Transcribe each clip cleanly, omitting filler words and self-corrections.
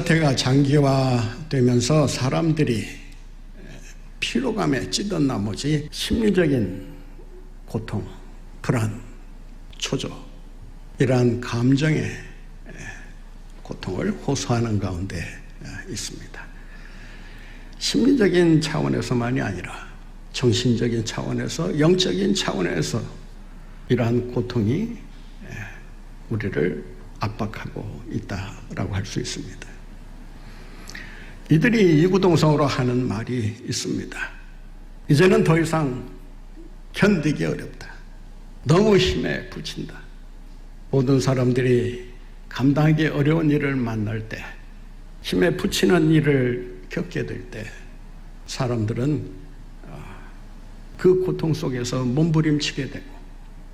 사태가 장기화되면서 사람들이 피로감에 찌든 나머지 심리적인 고통, 불안, 초조, 이러한 감정의 고통을 호소하는 가운데 있습니다. 심리적인 차원에서만이 아니라 정신적인 차원에서, 영적인 차원에서 이러한 고통이 우리를 압박하고 있다라고 할 수 있습니다. 이들이 이구동성으로 하는 말이 있습니다. 이제는 더 이상 견디기 어렵다. 너무 힘에 부친다. 모든 사람들이 감당하기 어려운 일을 만날 때, 힘에 부치는 일을 겪게 될 때 사람들은 그 고통 속에서 몸부림치게 되고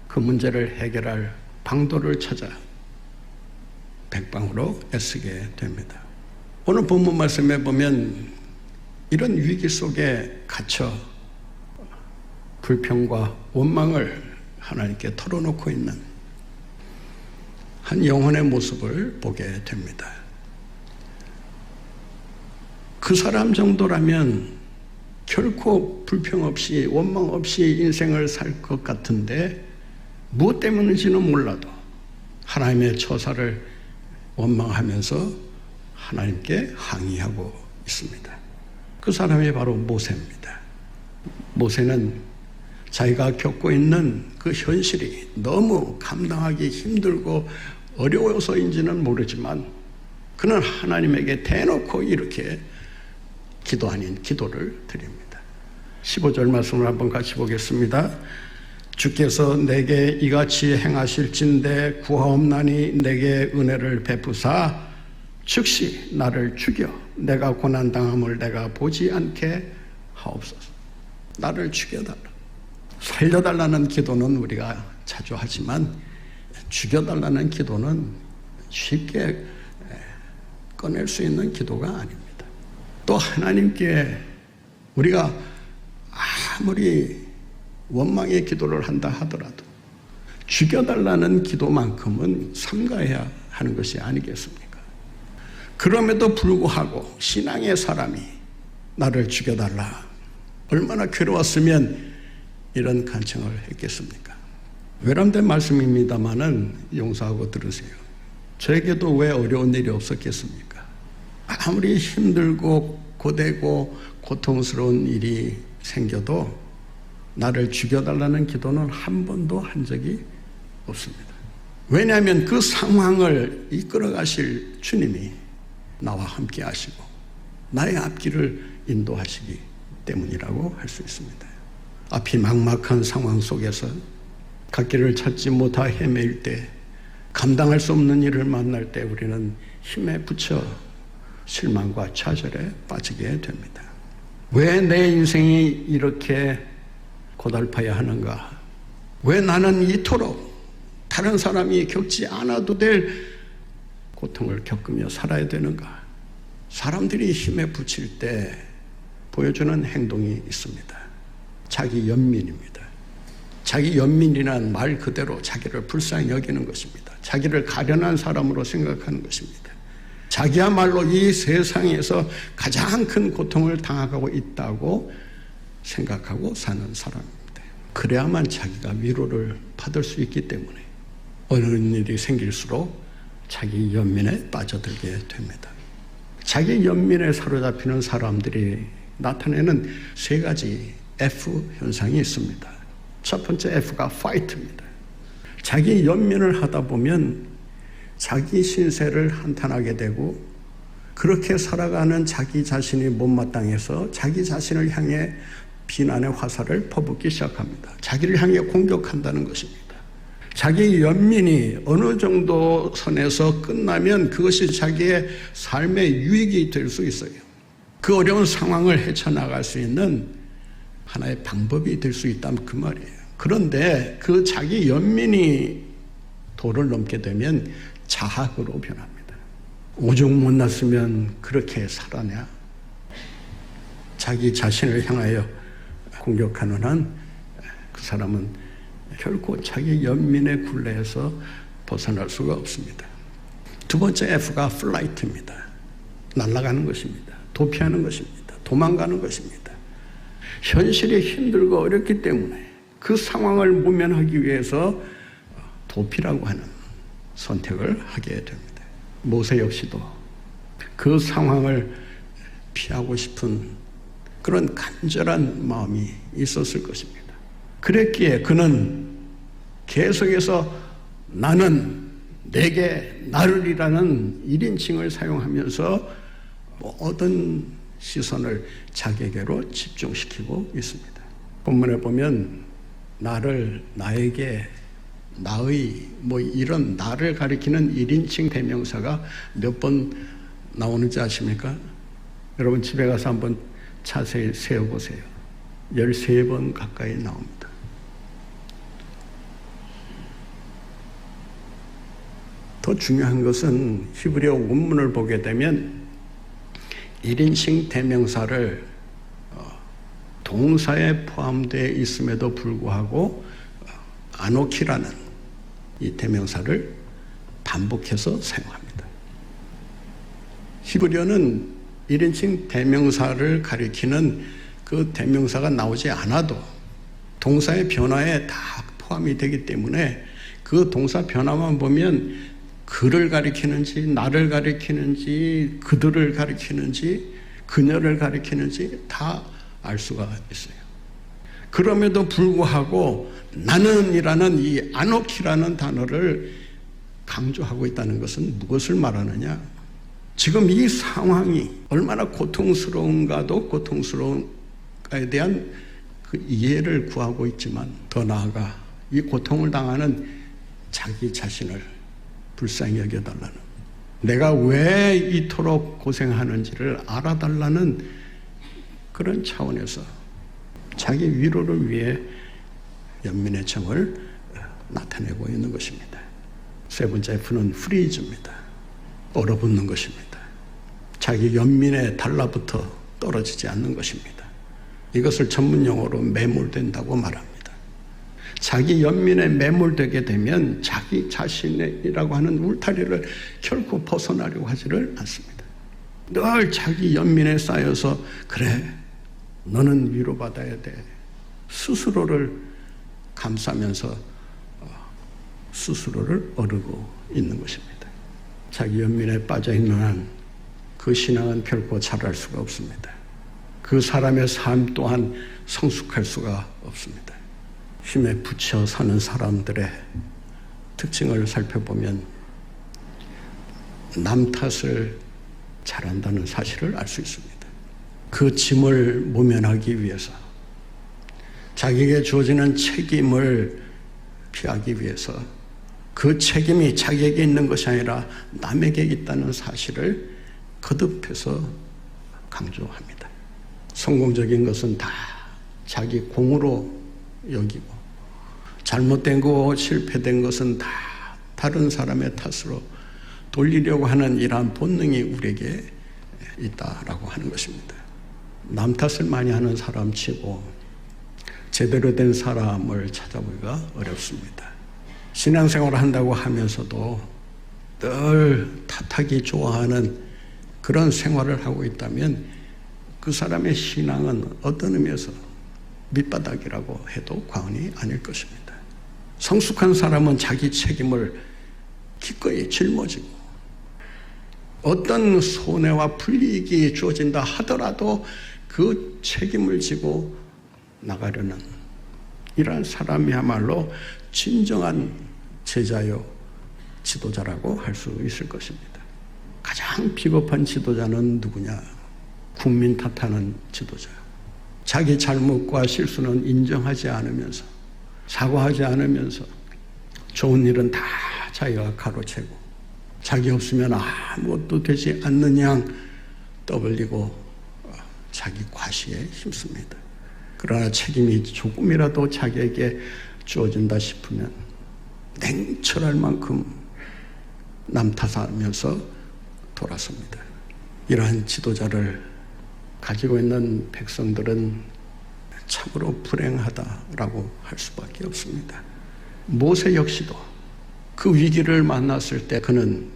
그 문제를 해결할 방도를 찾아 백방으로 애쓰게 됩니다. 오늘 본문 말씀에 보면 이런 위기 속에 갇혀 불평과 원망을 하나님께 털어놓고 있는 한 영혼의 모습을 보게 됩니다. 그 사람 정도라면 결코 불평 없이 원망 없이 인생을 살 것 같은데 무엇 때문인지는 몰라도 하나님의 처사를 원망하면서 하나님께 항의하고 있습니다. 그 사람이 바로 모세입니다. 모세는 자기가 겪고 있는 그 현실이 너무 감당하기 힘들고 어려워서인지는 모르지만 그는 하나님에게 대놓고 이렇게 기도 아닌 기도를 드립니다. 15절 말씀을 한번 같이 보겠습니다. 주께서 내게 이같이 행하실진대 구하옵나니 내게 은혜를 베푸사 즉시 나를 죽여 내가 고난당함을 내가 보지 않게 하옵소서. 나를 죽여달라. 살려달라는 기도는 우리가 자주 하지만 죽여달라는 기도는 쉽게 꺼낼 수 있는 기도가 아닙니다. 또 하나님께 우리가 아무리 원망의 기도를 한다 하더라도 죽여달라는 기도만큼은 삼가해야 하는 것이 아니겠습니까? 그럼에도 불구하고 신앙의 사람이 나를 죽여달라, 얼마나 괴로웠으면 이런 간청을 했겠습니까? 외람된 말씀입니다마는 용서하고 들으세요. 저에게도 왜 어려운 일이 없었겠습니까? 아무리 힘들고 고되고 고통스러운 일이 생겨도 나를 죽여달라는 기도는 한 번도 한 적이 없습니다. 왜냐하면 그 상황을 이끌어 가실 주님이 나와 함께 하시고 나의 앞길을 인도하시기 때문이라고 할 수 있습니다. 앞이 막막한 상황 속에서 갓길을 찾지 못하 헤매일 때, 감당할 수 없는 일을 만날 때 우리는 힘에 부쳐 실망과 좌절에 빠지게 됩니다. 왜 내 인생이 이렇게 고달파야 하는가? 왜 나는 이토록 다른 사람이 겪지 않아도 될 고통을 겪으며 살아야 되는가? 사람들이 힘에 부칠 때 보여주는 행동이 있습니다. 자기 연민입니다. 자기 연민이란 말 그대로 자기를 불쌍히 여기는 것입니다. 자기를 가련한 사람으로 생각하는 것입니다. 자기야말로 이 세상에서 가장 큰 고통을 당하고 있다고 생각하고 사는 사람입니다. 그래야만 자기가 위로를 받을 수 있기 때문에 어려운 일이 생길수록 자기 연민에 빠져들게 됩니다. 자기 연민에 사로잡히는 사람들이 나타내는 세 가지 F 현상이 있습니다. 첫 번째 F가 fight입니다. 자기 연민을 하다 보면 자기 신세를 한탄하게 되고 그렇게 살아가는 자기 자신이 못마땅해서 자기 자신을 향해 비난의 화살을 퍼붓기 시작합니다. 자기를 향해 공격한다는 것입니다. 자기 연민이 어느 정도 선에서 끝나면 그것이 자기의 삶의 유익이 될 수 있어요. 그 어려운 상황을 헤쳐나갈 수 있는 하나의 방법이 될 수 있다면 그 말이에요. 그런데 그 자기 연민이 도를 넘게 되면 자학으로 변합니다. 오죽 못났으면 그렇게 살아냐? 자기 자신을 향하여 공격하는 한 그 사람은 결코 자기 연민의 굴레에서 벗어날 수가 없습니다. 두 번째 F가 flight입니다. 날아가는 것입니다. 도피하는 것입니다. 도망가는 것입니다. 현실이 힘들고 어렵기 때문에 그 상황을 모면하기 위해서 도피라고 하는 선택을 하게 됩니다. 모세 역시도 그 상황을 피하고 싶은 그런 간절한 마음이 있었을 것입니다. 그랬기에 그는 계속해서 나는 내게 나를이라는 1인칭을 사용하면서 모든 시선을 자기에게로 집중시키고 있습니다. 본문에 보면 나를, 나에게, 나의 이런 나를 가리키는 1인칭 대명사가 몇 번 나오는지 아십니까? 여러분 집에 가서 한번 자세히 세어보세요. 13번 가까이 나옵니다. 더 중요한 것은 히브리어 원문을 보게 되면 1인칭 대명사를 동사에 포함되어 있음에도 불구하고 아노키라는 이 대명사를 반복해서 사용합니다. 히브리어는 1인칭 대명사를 가리키는 그 대명사가 나오지 않아도 동사의 변화에 다 포함이 되기 때문에 그 동사 변화만 보면 그를 가리키는지 나를 가리키는지 그들을 가리키는지 그녀를 가리키는지 다 알 수가 있어요. 그럼에도 불구하고 나는이라는 이 아노키라는 단어를 강조하고 있다는 것은 무엇을 말하느냐? 지금 이 상황이 얼마나 고통스러운가도 고통스러운가에 대한 그 이해를 구하고 있지만 더 나아가 이 고통을 당하는 자기 자신을 불쌍히 여겨달라는, 내가 왜 이토록 고생하는지를 알아달라는 그런 차원에서 자기 위로를 위해 연민의 정을 나타내고 있는 것입니다. 세 번째 F는 프리즈입니다. 얼어붙는 것입니다. 자기 연민에 달라붙어 떨어지지 않는 것입니다. 이것을 전문용어로 매몰된다고 말합니다. 자기 연민에 매몰되게 되면 자기 자신이라고 하는 울타리를 결코 벗어나려고 하지를 않습니다. 늘 자기 연민에 쌓여서 그래 너는 위로받아야 돼. 스스로를 감싸면서 스스로를 어르고 있는 것입니다. 자기 연민에 빠져있는 한 그 신앙은 결코 자랄 수가 없습니다. 그 사람의 삶 또한 성숙할 수가 없습니다. 힘에 부쳐 사는 사람들의 특징을 살펴보면 남 탓을 잘한다는 사실을 알 수 있습니다. 그 짐을 모면하기 위해서 자기에게 주어지는 책임을 피하기 위해서 그 책임이 자기에게 있는 것이 아니라 남에게 있다는 사실을 거듭해서 강조합니다. 성공적인 것은 다 자기 공으로 여기고 잘못된 거 실패된 것은 다 다른 사람의 탓으로 돌리려고 하는 이러한 본능이 우리에게 있다라고 하는 것입니다. 남 탓을 많이 하는 사람 치고 제대로 된 사람을 찾아보기가 어렵습니다. 신앙생활을 한다고 하면서도 늘 탓하기 좋아하는 그런 생활을 하고 있다면 그 사람의 신앙은 어떤 의미에서 밑바닥이라고 해도 과언이 아닐 것입니다. 성숙한 사람은 자기 책임을 기꺼이 짊어지고 어떤 손해와 불이익이 주어진다 하더라도 그 책임을 지고 나가려는 이러한 사람이야말로 진정한 제자요 지도자라고 할 수 있을 것입니다. 가장 비겁한 지도자는 누구냐? 국민 탓하는 지도자. 자기 잘못과 실수는 인정하지 않으면서 사과하지 않으면서 좋은 일은 다 자기가 가로채고 자기 없으면 아무것도 되지 않는 양 떠벌리고 자기 과시에 힘씁니다. 그러나 책임이 조금이라도 자기에게 주어진다 싶으면 냉철할 만큼 남 탓하면서 돌아섭니다. 이러한 지도자를 가지고 있는 백성들은 참으로 불행하다라고 할 수밖에 없습니다. 모세 역시도 그 위기를 만났을 때 그는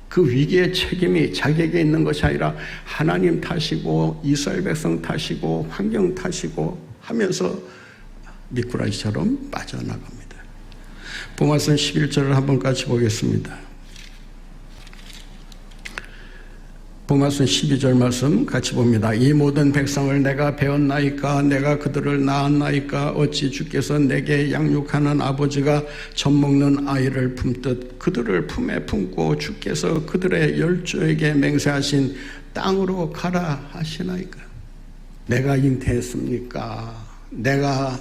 그 위기의 책임이 자기에게 있는 것이 아니라 하나님 탓이고 이스라엘 백성 탓이고 환경 탓이고 하면서 미꾸라지처럼 빠져나갑니다. 본말씀 11절을 한번 같이 보겠습니다. 본말씀 12절 말씀 같이 봅니다. 이 모든 백성을 내가 배웠나이까 내가 그들을 낳았나이까 어찌 주께서 내게 양육하는 아버지가 젖 먹는 아이를 품듯 그들을 품에 품고 주께서 그들의 열조에게 맹세하신 땅으로 가라 하시나이까. 내가 잉태했습니까? 내가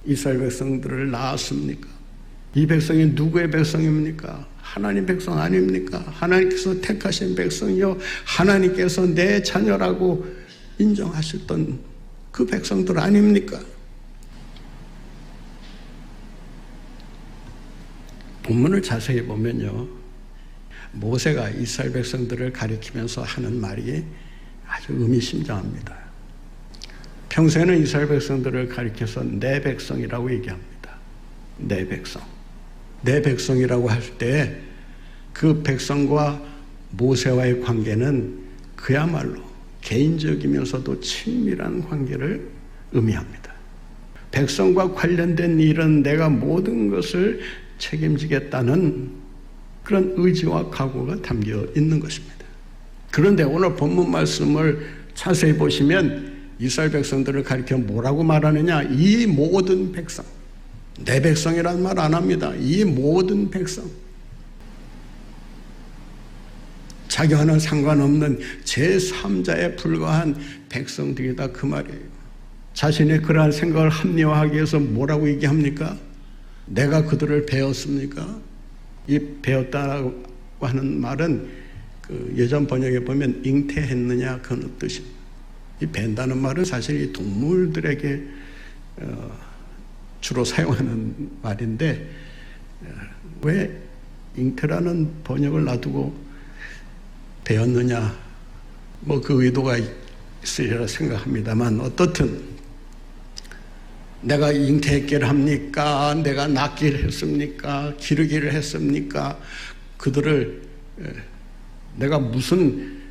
이스라엘 백성들을 낳았습니까? 이 백성이 누구의 백성입니까? 하나님 백성 아닙니까? 하나님께서 택하신 백성이요 하나님께서 내 자녀라고 인정하셨던 그 백성들 아닙니까? 본문을 자세히 보면요, 모세가 이스라엘 백성들을 가리키면서 하는 말이 아주 의미심장합니다. 평소에는 이스라엘 백성들을 가리켜서 내 백성이라고 얘기합니다. 내 백성. 내 백성이라고 할 때 그 백성과 모세와의 관계는 그야말로 개인적이면서도 친밀한 관계를 의미합니다. 백성과 관련된 일은 내가 모든 것을 책임지겠다는 그런 의지와 각오가 담겨 있는 것입니다. 그런데 오늘 본문 말씀을 자세히 보시면 이스라엘 백성들을 가리켜 뭐라고 말하느냐? 이 모든 백성. 내 백성이라는 말 안 합니다. 이 모든 백성. 자기와는 상관없는 제3자에 불과한 백성들이다 그 말이에요. 자신의 그러한 생각을 합리화하기 위해서 뭐라고 얘기합니까? 내가 그들을 배웠습니까? 이 배웠다라고 하는 말은 그 예전 번역에 보면 잉태했느냐 그런 뜻입니다. 이 벤다는 말은 사실 이 동물들에게 주로 사용하는 말인데 왜 잉태라는 번역을 놔두고 배웠느냐 뭐 그 의도가 있으리라 생각합니다만 어떻든 내가 잉태했기를 합니까? 내가 낳기를 했습니까? 기르기를 했습니까? 그들을 내가 무슨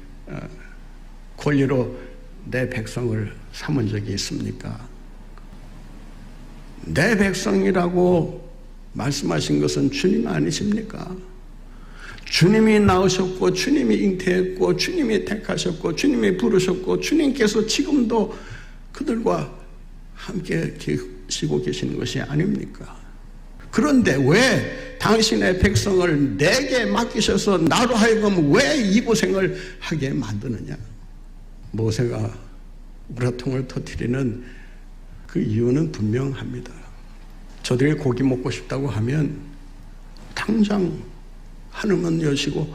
권리로 내 백성을 삼은 적이 있습니까? 내 백성이라고 말씀하신 것은 주님 아니십니까? 주님이 낳으셨고 주님이 잉태했고 주님이 택하셨고 주님이 부르셨고 주님께서 지금도 그들과 함께 계시고 계시는 것이 아닙니까? 그런데 왜 당신의 백성을 내게 맡기셔서 나로 하여금 왜 이 고생을 하게 만드느냐? 모세가 우라통을 터뜨리는 그 이유는 분명합니다. 저들이 고기 먹고 싶다고 하면 당장 하늘문 여시고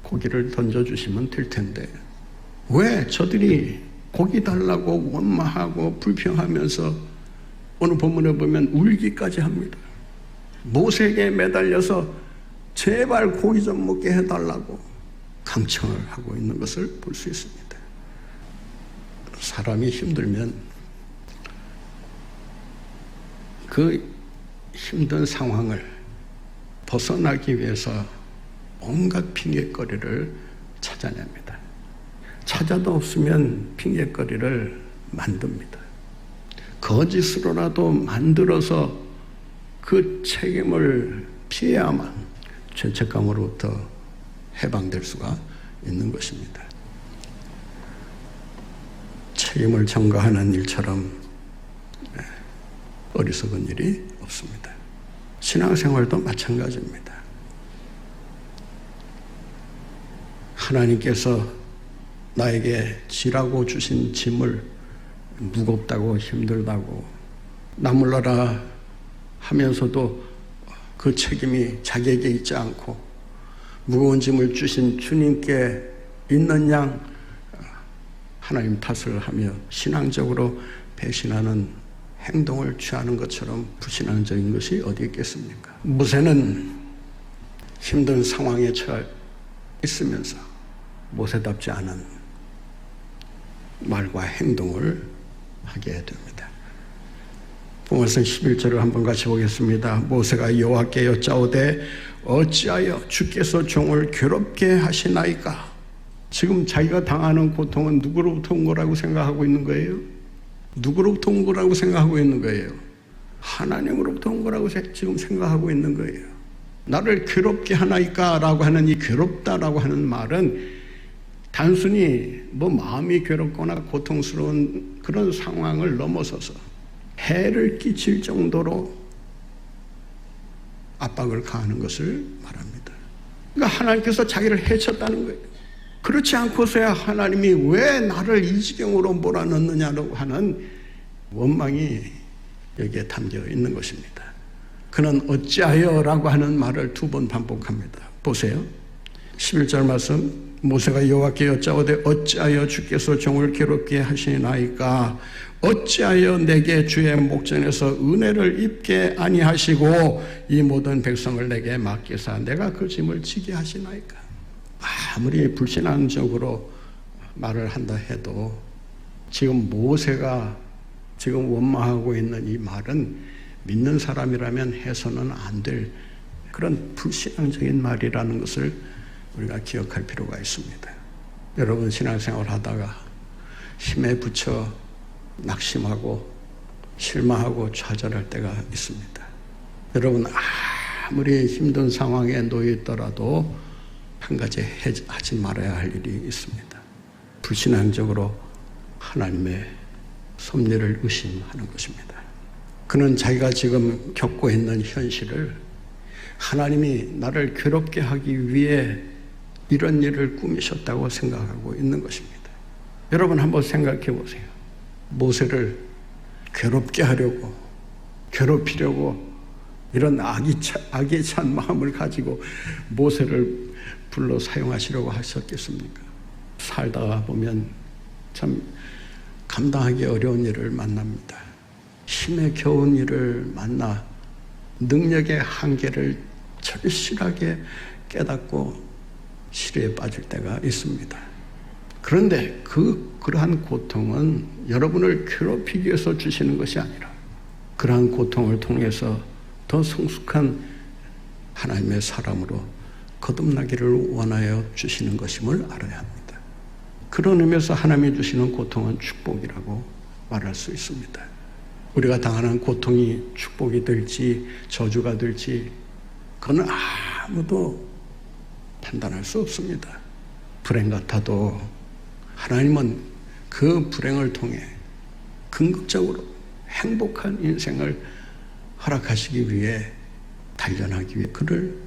고기를 던져주시면 될 텐데 왜 저들이 고기 달라고 원망하고 불평하면서 오늘 본문에 보면 울기까지 합니다. 모세에게 매달려서 제발 고기 좀 먹게 해달라고 강청을 하고 있는 것을 볼 수 있습니다. 사람이 힘들면 그 힘든 상황을 벗어나기 위해서 온갖 핑계거리를 찾아냅니다. 찾아도 없으면 핑계거리를 만듭니다. 거짓으로라도 만들어서 그 책임을 피해야만 죄책감으로부터 해방될 수가 있는 것입니다. 책임을 전가하는 일처럼 어리석은 일이 없습니다. 신앙생활도 마찬가지입니다. 하나님께서 나에게 지라고 주신 짐을 무겁다고 힘들다고 나몰라라 하면서도 그 책임이 자기에게 있지 않고 무거운 짐을 주신 주님께 있는 양 하나님 탓을 하며 신앙적으로 배신하는 행동을 취하는 것처럼 불신앙적인 것이 어디 있겠습니까? 모세는 힘든 상황에 처해 있으면서 모세답지 않은 말과 행동을 하게 됩니다. 본문에서 11절을 한번 같이 보겠습니다. 모세가 여호와께 여짜오되 어찌하여 주께서 종을 괴롭게 하시나이까? 지금 자기가 당하는 고통은 누구로부터 온 거라고 생각하고 있는 거예요? 누구로부터 온 거라고 생각하고 있는 거예요? 하나님으로부터 온 거라고 지금 생각하고 있는 거예요. 나를 괴롭게 하나이까? 라고 하는 이 괴롭다라고 하는 말은 단순히 마음이 괴롭거나 고통스러운 그런 상황을 넘어서서 해를 끼칠 정도로 압박을 가하는 것을 말합니다. 그러니까 하나님께서 자기를 해쳤다는 거예요. 그렇지 않고서야 하나님이 왜 나를 이 지경으로 몰아넣느냐고 하는 원망이 여기에 담겨 있는 것입니다. 그는 어찌하여 라고 하는 말을 2번 반복합니다. 보세요. 11절 말씀, 모세가 여호와께 여짜오되 어찌하여 주께서 종을 괴롭게 하시나이까? 어찌하여 내게 주의 목전에서 은혜를 입게 아니하시고 이 모든 백성을 내게 맡기사 내가 그 짐을 지게 하시나이까? 아무리 불신앙적으로 말을 한다 해도 지금 모세가 지금 원망하고 있는 이 말은 믿는 사람이라면 해서는 안 될 그런 불신앙적인 말이라는 것을 우리가 기억할 필요가 있습니다. 여러분 신앙생활 하다가 힘에 부쳐 낙심하고 실망하고 좌절할 때가 있습니다. 여러분 아무리 힘든 상황에 놓여 있더라도 한 가지 하지 말아야 할 일이 있습니다. 불신앙적으로 하나님의 섭리를 의심하는 것입니다. 그는 자기가 지금 겪고 있는 현실을 하나님이 나를 괴롭게 하기 위해 이런 일을 꾸미셨다고 생각하고 있는 것입니다. 여러분 한번 생각해 보세요. 모세를 괴롭게 하려고 괴롭히려고 이런 악에 찬 마음을 가지고 모세를 불러 사용하시려고 하셨겠습니까? 살다가 보면 참 감당하기 어려운 일을 만납니다. 힘에 겨운 일을 만나 능력의 한계를 절실하게 깨닫고 시리에 빠질 때가 있습니다. 그런데 그러한 고통은 여러분을 괴롭히기 위해서 주시는 것이 아니라 그러한 고통을 통해서 더 성숙한 하나님의 사람으로 거듭나기를 원하여 주시는 것임을 알아야 합니다. 그런 의미에서 하나님이 주시는 고통은 축복이라고 말할 수 있습니다. 우리가 당하는 고통이 축복이 될지 저주가 될지 그건 아무도 판단할 수 없습니다. 불행 같아도 하나님은 그 불행을 통해 긍정적으로 행복한 인생을 허락하시기 위해 단련하기 위해 그를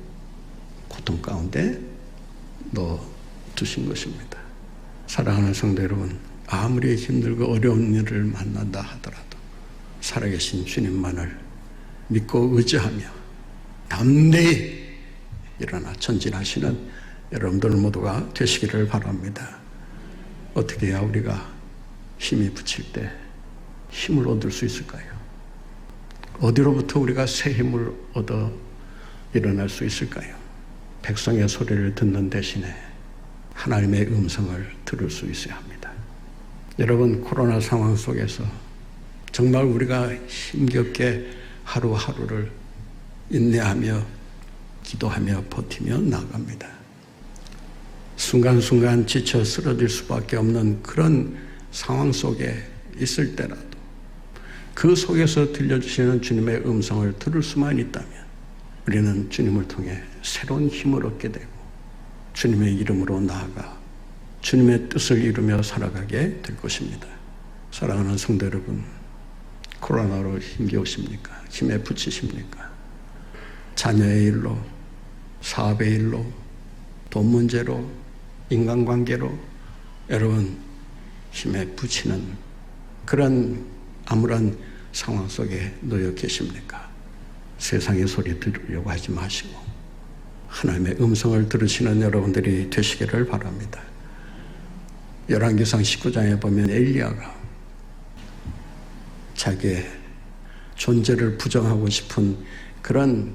고통 가운데 넣어 두신 것입니다. 사랑하는 성도 여러분, 아무리 힘들고 어려운 일을 만난다 하더라도 살아계신 주님만을 믿고 의지하며 담대히 일어나 전진하시는 여러분들 모두가 되시기를 바랍니다. 어떻게 해야 우리가 힘이 붙일 때 힘을 얻을 수 있을까요? 어디로부터 우리가 새 힘을 얻어 일어날 수 있을까요? 백성의 소리를 듣는 대신에 하나님의 음성을 들을 수 있어야 합니다. 여러분 코로나 상황 속에서 정말 우리가 힘겹게 하루하루를 인내하며 기도하며 버티며 나아갑니다. 순간순간 지쳐 쓰러질 수밖에 없는 그런 상황 속에 있을 때라도 그 속에서 들려주시는 주님의 음성을 들을 수만 있다면 우리는 주님을 통해 새로운 힘을 얻게 되고 주님의 이름으로 나아가 주님의 뜻을 이루며 살아가게 될 것입니다. 사랑하는 성도 여러분, 코로나로 힘겨우십니까? 힘에 부치십니까? 자녀의 일로, 사업의 일로, 돈 문제로, 인간관계로 여러분 힘에 부치는 그런 암울한 상황 속에 놓여 계십니까? 세상의 소리 들으려고 하지 마시고 하나님의 음성을 들으시는 여러분들이 되시기를 바랍니다. 열왕기상 19장에 보면 엘리야가 자기의 존재를 부정하고 싶은 그런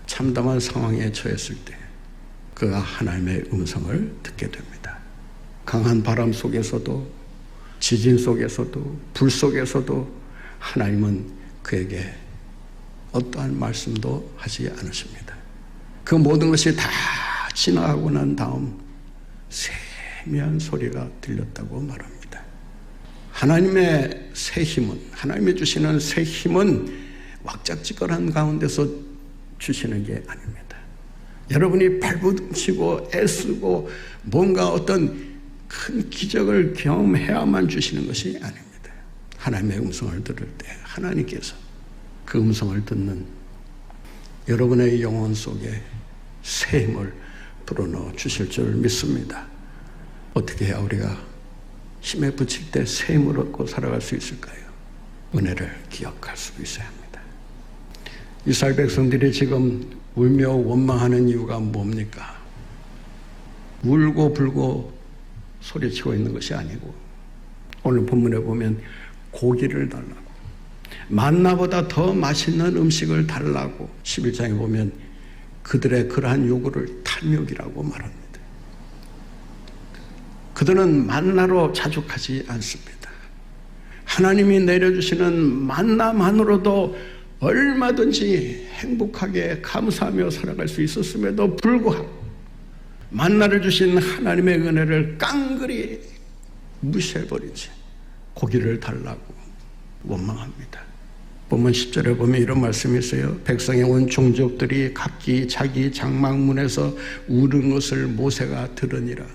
참담한 상황에 처했을 때 그가 하나님의 음성을 듣게 됩니다. 강한 바람 속에서도 지진 속에서도 불 속에서도 하나님은 그에게 어떠한 말씀도 하지 않으십니다. 그 모든 것이 다 지나가고 난 다음 세미한 소리가 들렸다고 말합니다. 하나님의 새 힘은, 하나님이 주시는 새 힘은 왁작지껄한 가운데서 주시는 게 아닙니다. 여러분이 발부둥치고 애쓰고 뭔가 어떤 큰 기적을 경험해야만 주시는 것이 아닙니다. 하나님의 음성을 들을 때 하나님께서 그 음성을 듣는 여러분의 영혼 속에 새 힘을 불어넣어 주실 줄 믿습니다. 어떻게 해야 우리가 힘에 부칠 때 새 힘을 얻고 살아갈 수 있을까요? 은혜를 기억할 수 있어야 합니다. 이스라엘 백성들이 지금 울며 원망하는 이유가 뭡니까? 울고 불고 소리치고 있는 것이 아니고 오늘 본문에 보면 고기를 달라고, 만나보다 더 맛있는 음식을 달라고 11장에 보면 그들의 그러한 요구를 탐욕이라고 말합니다. 그들은 만나로 자족하지 않습니다. 하나님이 내려주시는 만나만으로도 얼마든지 행복하게 감사하며 살아갈 수 있었음에도 불구하고 만나를 주신 하나님의 은혜를 깡그리 무시해버린 채 고기를 달라고 원망합니다. 본문 10절에 보면 이런 말씀이 있어요. 백성의 온 종족들이 각기 자기 장막문에서 우는 것을 모세가 들으니라.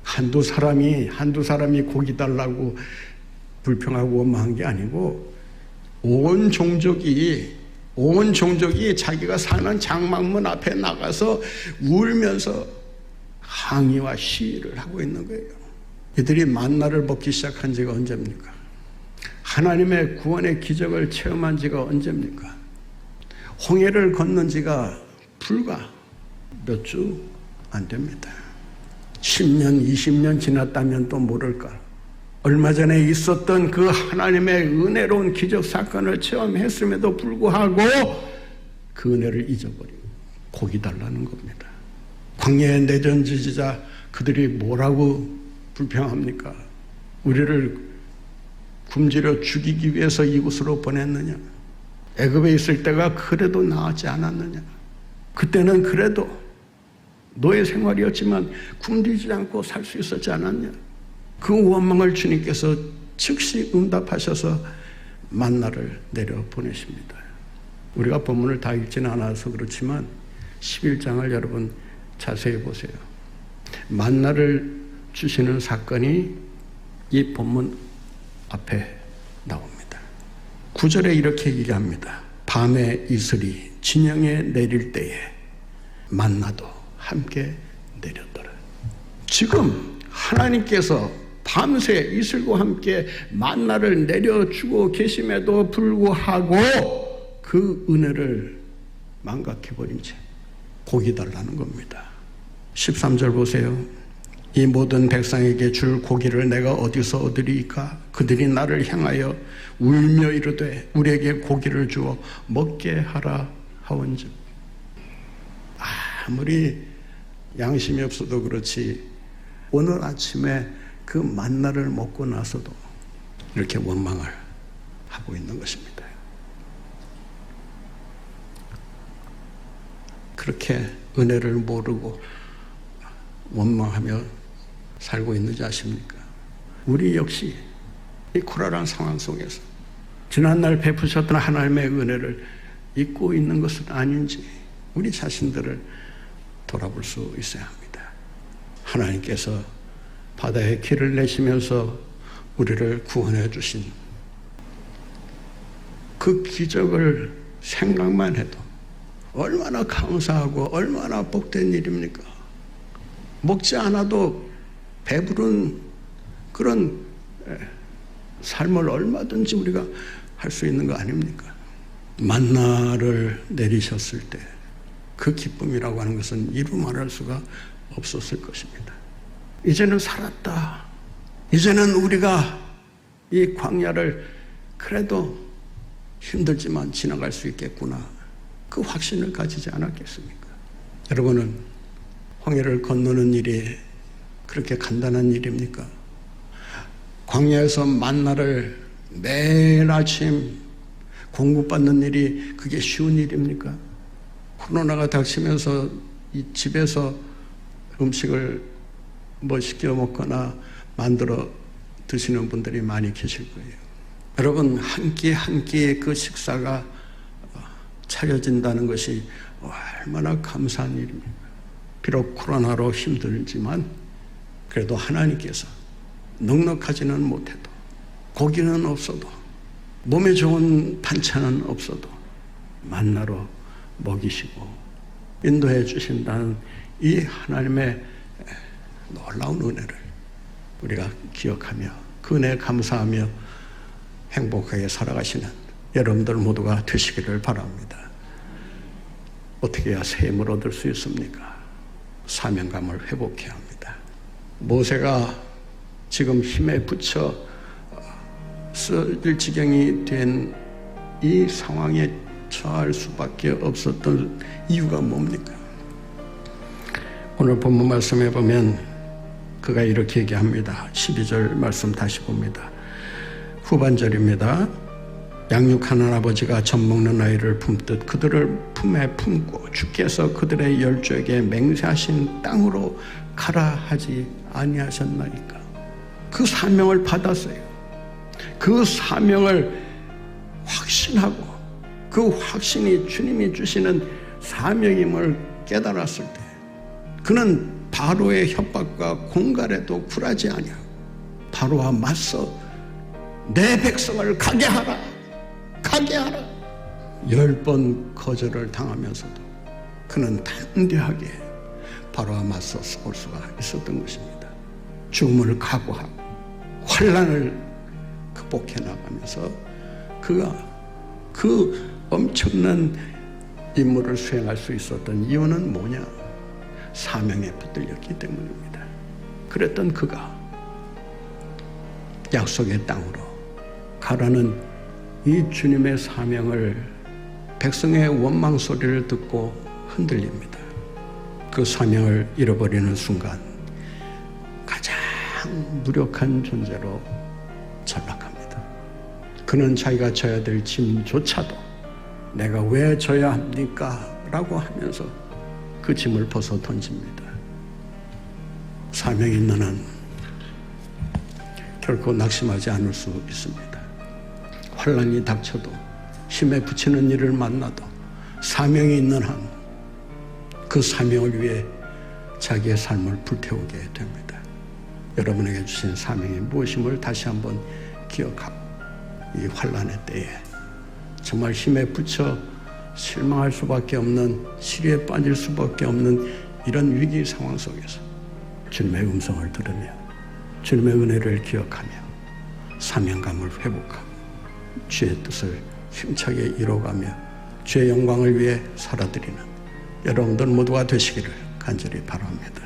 한두 사람이 고기 달라고 불평하고 원망한 게 아니고 온 종족이 자기가 사는 장막문 앞에 나가서 울면서 항의와 시위를 하고 있는 거예요. 이들이 만나를 먹기 시작한 지가 언제입니까? 하나님의 구원의 기적을 체험한 지가 언제입니까? 홍해를 건넌 지가 불과 몇 주 안 됩니다. 10년, 20년 지났다면 또 모를까. 얼마 전에 있었던 그 하나님의 은혜로운 기적 사건을 체험했음에도 불구하고 그 은혜를 잊어버리고 고기 달라는 겁니다. 광야의 내전 지지자 그들이 뭐라고 불평합니까? 우리를 굶주려 죽이기 위해서 이곳으로 보냈느냐? 애굽에 있을 때가 그래도 나았지 않았느냐? 그때는 그래도 노예 생활이었지만 굶주리지 않고 살 수 있었지 않았냐? 그 원망을 주님께서 즉시 응답하셔서 만나를 내려 보내십니다. 우리가 본문을 다 읽지는 않아서 그렇지만 11장을 여러분 자세히 보세요. 만나를 주시는 사건이 이 본문 앞에 나옵니다. 9절에 이렇게 얘기합니다. 밤에 이슬이 진영에 내릴 때에 만나도 함께 내렸더라. 지금 하나님께서 밤새 이슬과 함께 만나를 내려주고 계심에도 불구하고 그 은혜를 망각해버린 채 고기 달라는 겁니다. 13절 보세요. 이 모든 백성에게 줄 고기를 내가 어디서 얻으리이까? 그들이 나를 향하여 울며 이르되 우리에게 고기를 주어 먹게 하라 하온즉. 아무리 양심이 없어도 그렇지 오늘 아침에 그 만나를 먹고 나서도 이렇게 원망을 하고 있는 것입니다. 그렇게 은혜를 모르고 원망하며 살고 있는지 아십니까? 우리 역시 이 고라란 상황 속에서 지난날 베푸셨던 하나님의 은혜를 잊고 있는 것은 아닌지 우리 자신들을 돌아볼 수 있어야 합니다. 하나님께서 바다에 길을 내시면서 우리를 구원해 주신 그 기적을 생각만 해도 얼마나 감사하고 얼마나 복된 일입니까? 먹지 않아도 배부른 그런 삶을 얼마든지 우리가 할 수 있는 거 아닙니까? 만나를 내리셨을 때 그 기쁨이라고 하는 것은 이루 말할 수가 없었을 것입니다. 이제는 살았다. 이제는 우리가 이 광야를 그래도 힘들지만 지나갈 수 있겠구나. 그 확신을 가지지 않았겠습니까? 여러분은 홍해를 건너는 일이 그렇게 간단한 일입니까? 광야에서 만나를 매일 아침 공급받는 일이 그게 쉬운 일입니까? 코로나가 닥치면서 이 집에서 음식을 뭐 시켜 먹거나 만들어 드시는 분들이 많이 계실 거예요. 여러분, 한 끼 한 끼의 그 식사가 차려진다는 것이 얼마나 감사한 일입니까? 비록 코로나로 힘들지만 그래도 하나님께서 넉넉하지는 못해도, 고기는 없어도, 몸에 좋은 반찬은 없어도 만나로 먹이시고 인도해 주신다는 이 하나님의 놀라운 은혜를 우리가 기억하며 그 은혜에 감사하며 행복하게 살아가시는 여러분들 모두가 되시기를 바랍니다. 어떻게 해야 새 힘을 얻을 수 있습니까? 사명감을 회복해야 합니다. 모세가 지금 힘에 부쳐 쓰일 지경이 된 이 상황에 처할 수밖에 없었던 이유가 뭡니까? 오늘 본문 말씀에 보면 그가 이렇게 얘기합니다. 12절 말씀 다시 봅니다. 후반절입니다. 양육하는 아버지가 젖 먹는 아이를 품듯 그들을 품에 품고 주께서 그들의 열조에게 맹세하신 땅으로 가라 하지 아니하셨나이까. 그 사명을 받았어요. 그 사명을 확신하고 그 확신이 주님이 주시는 사명임을 깨달았을 때 그는 바로의 협박과 공갈에도 굴하지 아니하고 바로와 맞서 내 백성을 가게 하라, 가게 하라. 10번 거절을 당하면서도 그는 담대하게 바로와 맞서 싸울 수가 있었던 것입니다. 죽음을 각오하고 환난을 극복해 나가면서 그가 그 엄청난 임무를 수행할 수 있었던 이유는 뭐냐? 사명에 붙들렸기 때문입니다. 그랬던 그가 약속의 땅으로 가라는 이 주님의 사명을 백성의 원망 소리를 듣고 흔들립니다. 그 사명을 잃어버리는 순간 가장 무력한 존재로 전락합니다. 그는 자기가 져야 될 짐조차도 내가 왜 져야 합니까? 라고 하면서 그 짐을 벗어 던집니다. 사명이 있는 한 결코 낙심하지 않을 수 있습니다. 환난이 닥쳐도 힘에 부치는 일을 만나도 사명이 있는 한 그 사명을 위해 자기의 삶을 불태우게 됩니다. 여러분에게 주신 사명이 무엇임을 다시 한번 기억하고 이 환난의 때에 정말 힘에 부쳐 실망할 수밖에 없는, 시리에 빠질 수밖에 없는 이런 위기 상황 속에서 주님의 음성을 들으며 주님의 은혜를 기억하며 사명감을 회복하고 주의 뜻을 힘차게 이뤄가며 주의 영광을 위해 살아드리는 여러분들 모두가 되시기를 간절히 바랍니다.